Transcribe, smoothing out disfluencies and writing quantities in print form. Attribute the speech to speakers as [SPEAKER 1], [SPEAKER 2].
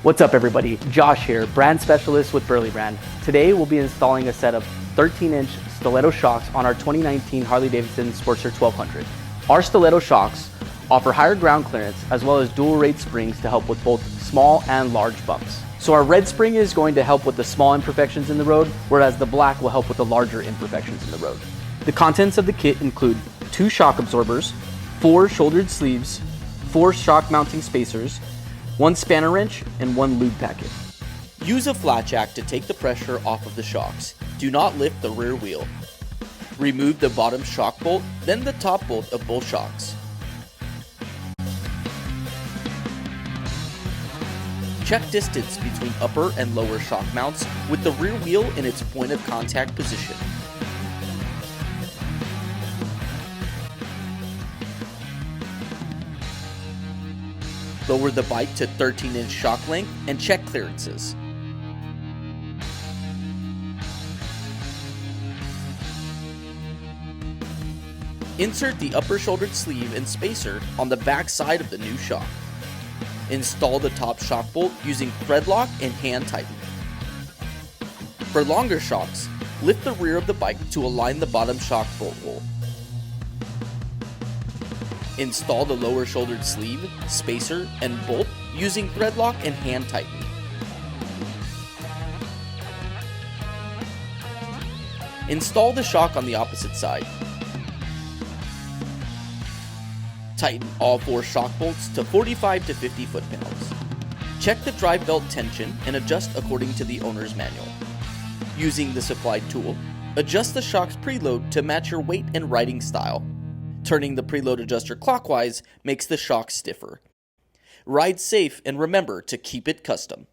[SPEAKER 1] What's up everybody, Josh here, brand specialist with Burly brand. Today we'll be installing a set of 13-inch Stiletto Shocks on our 2019 Harley-Davidson Sportster 1200. Our Stiletto Shocks offer higher ground clearance as well as dual rate springs to help with both small and large bumps. So our red spring is going to help with the small imperfections in the road, whereas the black will help with the larger imperfections in the road. The contents of the kit include 2 shock absorbers, 4 shouldered sleeves, 4 shock mounting spacers, 1 spanner wrench, and 1 lube packet.
[SPEAKER 2] Use a flat jack to take the pressure off of the shocks. Do not lift the rear wheel. Remove the bottom shock bolt, then the top bolt of both shocks. Check distance between upper and lower shock mounts with the rear wheel in its point of contact position. Lower the bike to 13-inch shock length and check clearances. Insert the upper shouldered sleeve and spacer on the back side of the new shock. Install the top shock bolt using thread lock and hand tighten. For longer shocks, lift the rear of the bike to align the bottom shock bolt hole. Install the lower shouldered sleeve, spacer, and bolt using thread lock and hand tighten. Install the shock on the opposite side. Tighten all 4 shock bolts to 45 to 50 foot-pounds. Check the drive belt tension and adjust according to the owner's manual. Using the supplied tool, adjust the shock's preload to match your weight and riding style. Turning the preload adjuster clockwise makes the shock stiffer. Ride safe and remember to keep it custom.